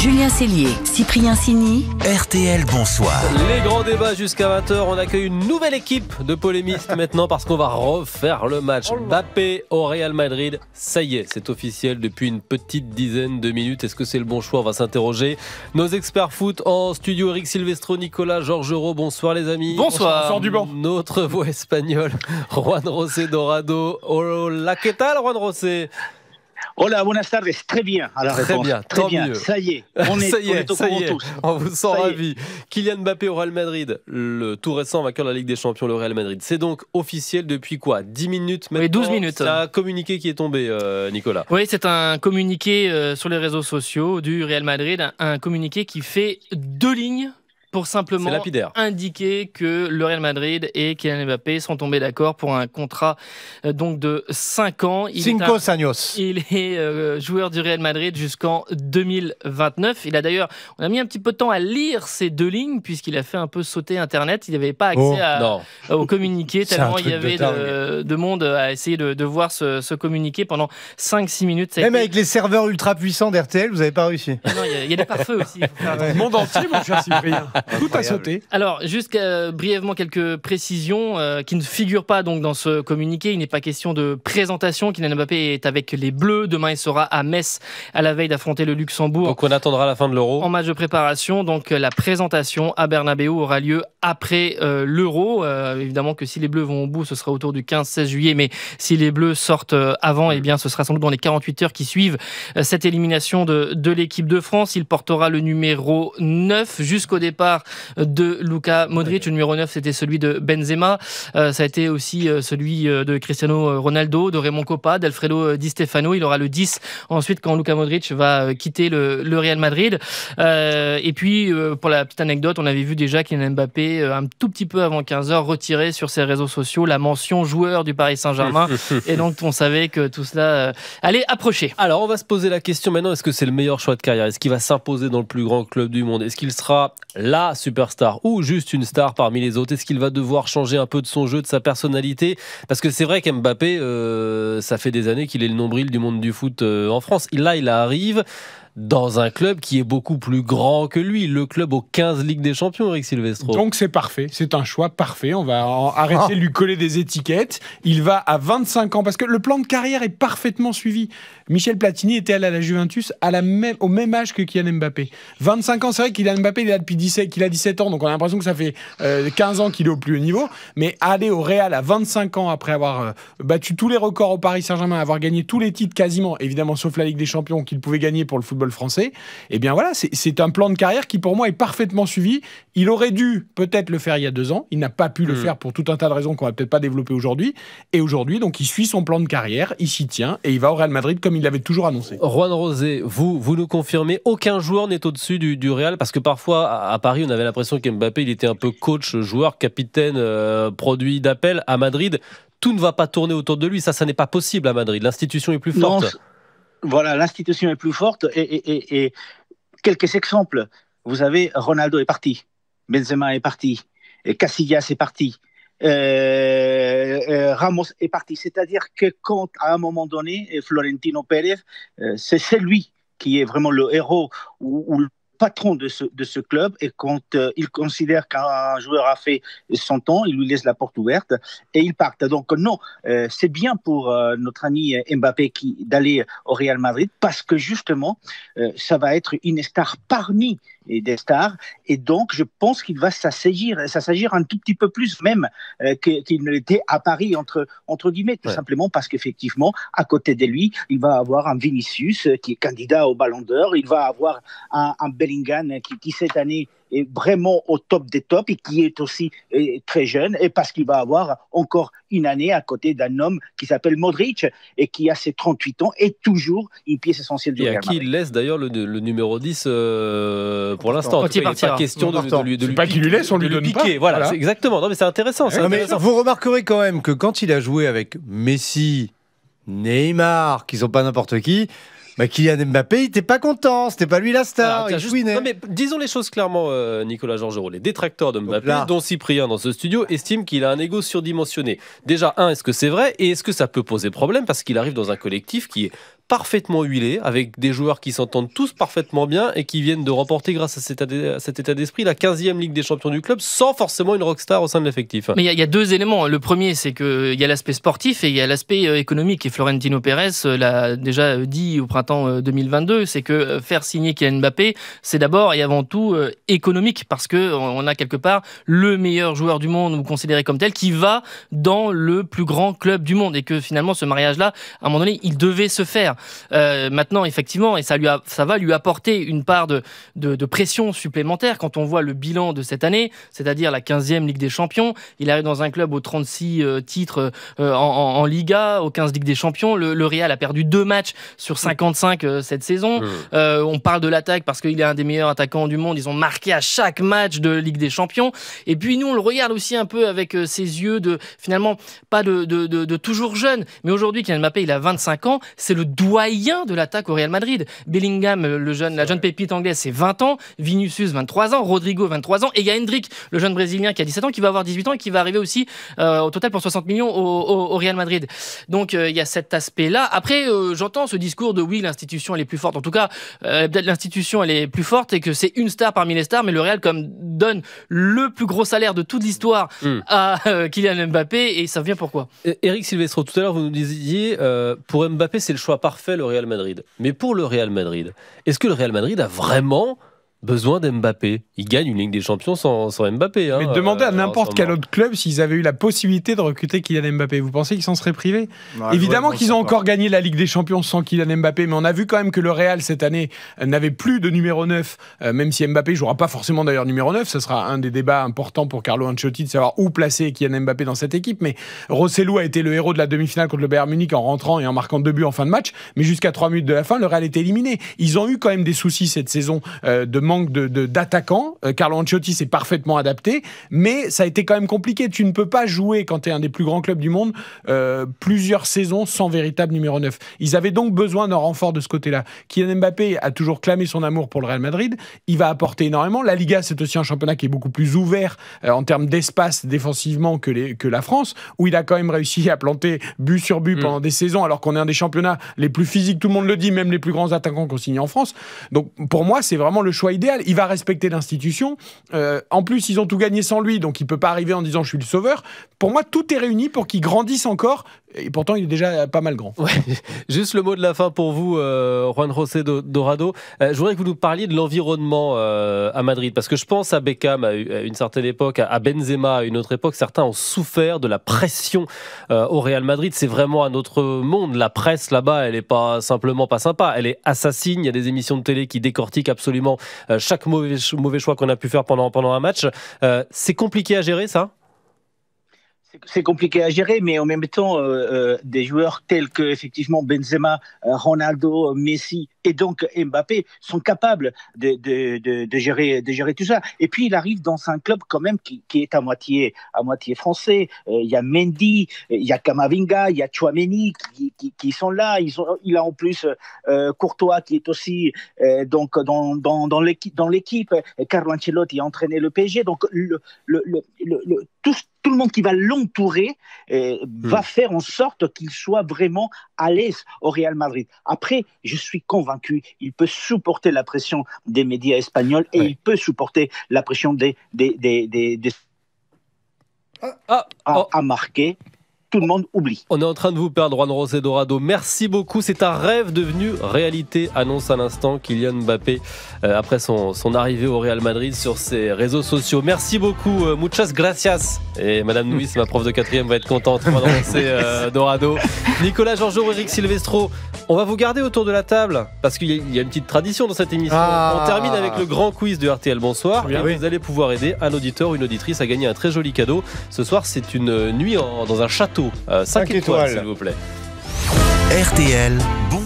Julien Cellier, Cyprien Sini. RTL, bonsoir. Les grands débats jusqu'à 20h. On accueille une nouvelle équipe de polémistes maintenant parce qu'on va refaire le match. Mbappé au Real Madrid. Ça y est, c'est officiel depuis une petite dizaine de minutes. Est-ce que c'est le bon choix? On va s'interroger. Nos experts foot en studio, Eric Silvestro, Nicolas Georgerot. Bonsoir les amis. Bonsoir. Sort du banc. Notre voix espagnole, Juan José Dorado. Hola, ¿qué tal, Juan José? Hola, buenas tardes. Très bien. Alors, très bien, tant mieux. Ça y est, on est au courant tous. On vous sent ravis. Kylian Mbappé au Real Madrid, le tout récent vainqueur de la Ligue des Champions, le Real Madrid. C'est donc officiel depuis quoi? 10 minutes maintenant? Oui, 12 minutes. C'est un communiqué qui est tombé, Nicolas. Oui, c'est un communiqué sur les réseaux sociaux du Real Madrid, un communiqué qui fait 2 lignes pour simplement indiquer que le Real Madrid et Kylian Mbappé sont tombés d'accord pour un contrat donc de 5 ans. Il est joueur du Real Madrid jusqu'en 2029. Il a d'ailleurs, on a mis un petit peu de temps à lire ces 2 lignes puisqu'il a fait un peu sauter Internet. Il n'avait pas accès au communiqué tellement il y avait de monde à essayer de voir ce communiqué pendant 5-6 minutes. Même avec les serveurs ultra puissants d'RTL, vous n'avez pas réussi. Non, il y a des pare-feux aussi. Le monde entier, mon cher Cyprien. Tout a sauté. Alors, juste brièvement quelques précisions qui ne figurent pas donc dans ce communiqué. Il n'est pas question de présentation. Kylian Mbappé est avec les Bleus. Demain, il sera à Metz à la veille d'affronter le Luxembourg. Donc, on attendra la fin de l'Euro. En match de préparation. Donc, la présentation à Bernabéu aura lieu après l'Euro. Évidemment que si les Bleus vont au bout, ce sera autour du 15-16 juillet. Mais si les Bleus sortent avant, eh bien, ce sera sans doute dans les 48 heures qui suivent cette élimination de l'équipe de France. Il portera le numéro 9 jusqu'au départ de Luka Modric. Le numéro 9, c'était celui de Benzema. Ça a été aussi celui de Cristiano Ronaldo, de Raymond Kopa, d'Alfredo Di Stefano. Il aura le 10 ensuite quand Luka Modric va quitter le Real Madrid. Et puis, pour la petite anecdote, on avait vu déjà Kylian Mbappé un tout petit peu avant 15h retirer sur ses réseaux sociaux la mention joueur du Paris Saint-Germain. Et donc, on savait que tout cela allait approcher. Alors, on va se poser la question maintenant, est-ce que c'est le meilleur choix de carrière? Est-ce qu'il va s'imposer dans le plus grand club du monde? Est-ce qu'il sera la superstar ou juste une star parmi les autres? Est-ce qu'il va devoir changer un peu de son jeu, de sa personnalité? Parce que c'est vrai qu'Mbappé, ça fait des années qu'il est le nombril du monde du foot en France. Là, il arrive dans un club qui est beaucoup plus grand que lui, le club aux 15 Ligues des Champions, Eric Silvestro. Donc c'est parfait, c'est un choix parfait, on va arrêter de lui coller des étiquettes. Il va à 25 ans, parce que le plan de carrière est parfaitement suivi. Michel Platini était allé à la Juventus au même âge que Kylian Mbappé. 25 ans, c'est vrai que Kylian Mbappé il est là depuis 17 ans, donc on a l'impression que ça fait 15 ans qu'il est au plus haut niveau, mais aller au Real à 25 ans après avoir battu tous les records au Paris Saint-Germain, avoir gagné tous les titres quasiment, évidemment sauf la Ligue des Champions qu'il pouvait gagner pour le football français, et bien voilà, c'est un plan de carrière qui pour moi est parfaitement suivi. Il aurait dû peut-être le faire il y a 2 ans, il n'a pas pu le faire pour tout un tas de raisons qu'on va peut-être pas développer aujourd'hui, et aujourd'hui donc il suit son plan de carrière, il s'y tient et il va au Real Madrid comme il l'avait toujours annoncé. Juan José, vous nous confirmez, aucun joueur n'est au-dessus du Real, parce que parfois à Paris on avait l'impression qu'Mbappé il était un peu coach, joueur, capitaine, produit d'appel. À Madrid tout ne va pas tourner autour de lui, ça n'est pas possible à Madrid, l'institution est plus forte. Non, voilà, l'institution est plus forte et quelques exemples. Vous avez Ronaldo est parti, Benzema est parti, Casillas est parti, Ramos est parti. C'est-à-dire que quand, à un moment donné, Florentino Pérez, c'est lui qui est vraiment le héros ou le patron de ce club, et quand il considère qu'un joueur a fait son temps, il lui laisse la porte ouverte et il part. Donc non, c'est bien pour notre ami Mbappé d'aller au Real Madrid, parce que justement, ça va être une star parmi des stars, et donc je pense qu'il va s'assagir un tout petit peu plus même qu'il ne l'était à Paris, entre guillemets, tout simplement parce qu'effectivement, à côté de lui, il va avoir un Vinicius qui est candidat au Ballon d'Or, il va avoir un Bellingham qui cette année est vraiment au top des tops et qui est aussi très jeune, et parce qu'il va avoir encore une année à côté d'un homme qui s'appelle Modric et qui a ses 38 ans et toujours une pièce essentielle du Real Madrid. Et à qui il laisse d'ailleurs le numéro 10 pour l'instant. Il n'est pas question de lui pas qu'il lui laisse, on lui donne piquer. Voilà. C'est exactement. Non, mais c'est intéressant. Mais vous remarquerez quand même que quand il a joué avec Messi, Neymar, qui sont pas n'importe qui, Kylian Mbappé, il n'était pas content, c'était pas lui la star. Non, mais disons les choses clairement, Nicolas Georgerot. Les détracteurs de Mbappé, dont Cyprien dans ce studio, estiment qu'il a un ego surdimensionné. Déjà, est-ce que c'est vrai? Et est-ce que ça peut poser problème? Parce qu'il arrive dans un collectif qui est parfaitement huilé, avec des joueurs qui s'entendent tous parfaitement bien et qui viennent de remporter, grâce à cet état d'esprit, la 15e Ligue des Champions du club, sans forcément une rockstar au sein de l'effectif. Mais il y a deux éléments. Le premier, c'est qu'il y a l'aspect sportif et il y a l'aspect économique. Et Florentino Pérez l'a déjà dit au printemps 2022, c'est que faire signer Kylian Mbappé, c'est d'abord et avant tout économique, parce qu'on a quelque part le meilleur joueur du monde, ou considéré comme tel, qui va dans le plus grand club du monde, et que finalement ce mariage-là, à un moment donné, il devait se faire. Maintenant, effectivement, et ça va lui apporter une part de pression supplémentaire quand on voit le bilan de cette année, c'est-à-dire la 15e Ligue des Champions. Il arrive dans un club aux 36 titres en Liga, aux 15 Ligues des Champions. Le Real a perdu 2 matchs sur 55 cette saison. On parle de l'attaque parce qu'il est un des meilleurs attaquants du monde. Ils ont marqué à chaque match de Ligue des Champions. Et puis nous, on le regarde aussi un peu avec ses yeux de, finalement, pas de toujours jeune. Mais aujourd'hui, Kylian Mbappé, il a 25 ans. C'est le doyen de l'attaque au Real Madrid. Bellingham, la jeune pépite anglaise, c'est 20 ans. Vinicius, 23 ans. Rodrigo, 23 ans. Et il y a Endrick, le jeune Brésilien qui a 17 ans, qui va avoir 18 ans et qui va arriver aussi au total pour 60 millions au Real Madrid. Donc il y a cet aspect-là. Après, j'entends ce discours de oui, l'institution elle est plus forte. En tout cas, peut-être l'institution elle est plus forte et que c'est une star parmi les stars, mais le Real comme donne le plus gros salaire de toute l'histoire à Kylian Mbappé, et ça vient pourquoi. Eric Silvestro, tout à l'heure vous nous disiez pour Mbappé c'est le choix parfait, le Real Madrid. Mais pour le Real Madrid, est-ce que le Real Madrid a vraiment besoin d'Mbappé? Il gagne une Ligue des Champions sans Mbappé. Hein, mais demandez à n'importe quel autre club s'ils avaient eu la possibilité de recruter Kylian Mbappé. Vous pensez qu'ils s'en seraient privés? Évidemment qu'ils ont encore gagné la Ligue des Champions sans Kylian Mbappé, mais on a vu quand même que le Real cette année n'avait plus de numéro 9, même si Mbappé ne jouera pas forcément d'ailleurs numéro 9. Ce sera un des débats importants pour Carlo Ancelotti de savoir où placer Kylian Mbappé dans cette équipe. Mais Rosselló a été le héros de la demi-finale contre le Bayern Munich en rentrant et en marquant 2 buts en fin de match. Mais jusqu'à 3 minutes de la fin, le Real était éliminé. Ils ont eu quand même des soucis cette saison de manque d'attaquants. Carlo Ancelotti s'est parfaitement adapté, mais ça a été quand même compliqué. Tu ne peux pas jouer, quand tu es un des plus grands clubs du monde, plusieurs saisons sans véritable numéro 9. Ils avaient donc besoin d'un renfort de ce côté-là. Kylian Mbappé a toujours clamé son amour pour le Real Madrid. Il va apporter énormément. La Liga, c'est aussi un championnat qui est beaucoup plus ouvert en termes d'espace défensivement que la France, où il a quand même réussi à planter but sur but pendant des saisons, alors qu'on est un des championnats les plus physiques, tout le monde le dit, même les plus grands attaquants qu'on signe en France. Donc pour moi, c'est vraiment le choix idéal. Il va respecter l'institution. En plus, ils ont tout gagné sans lui, donc il ne peut pas arriver en disant « je suis le sauveur ». Pour moi, tout est réuni pour qu'il grandisse encore, et pourtant, il est déjà pas mal grand. Ouais. Juste le mot de la fin pour vous, Juan José Dorado. Je voudrais que vous nous parliez de l'environnement à Madrid, parce que je pense à Beckham à une certaine époque, à Benzema à une autre époque. Certains ont souffert de la pression au Real Madrid. C'est vraiment un autre monde. La presse là-bas, elle n'est pas simplement pas sympa, elle est assassine. Il y a des émissions de télé qui décortiquent absolument chaque mauvais choix qu'on a pu faire pendant un match. C'est compliqué à gérer, ça? C'est compliqué à gérer, mais en même temps, des joueurs tels que effectivement Benzema, Ronaldo, Messi et donc Mbappé sont capables de gérer tout ça. Et puis il arrive dans un club quand même qui est à moitié français. Il y a Mendy, il y a Camavinga, il y a Tchouaméni qui sont là. Il a en plus Courtois qui est aussi donc dans l'équipe. Carlo Ancelotti a entraîné le PSG. Donc tout le monde qui va l'entourer va faire en sorte qu'il soit vraiment à l'aise au Real Madrid. Après, je suis convaincu, il peut supporter la pression des médias espagnols et il peut supporter la pression à marquer. Tout le monde oublie. On est en train de vous perdre, Juan José Dorado. Merci beaucoup. C'est un rêve devenu réalité, annonce à l'instant Kylian Mbappé après son arrivée au Real Madrid sur ses réseaux sociaux. Merci beaucoup. Muchas gracias. Et Madame Nuis, ma prof de 4e, va être contente. Juan José Dorado. Nicolas Georgiou, Eric Silvestro. On va vous garder autour de la table parce qu'il y a une petite tradition dans cette émission. On termine avec le grand quiz de RTL Bonsoir. Et vous allez pouvoir aider un auditeur ou une auditrice à gagner un très joli cadeau. Ce soir, c'est une nuit dans un château. 5 étoiles, s'il vous plaît. RTL, bon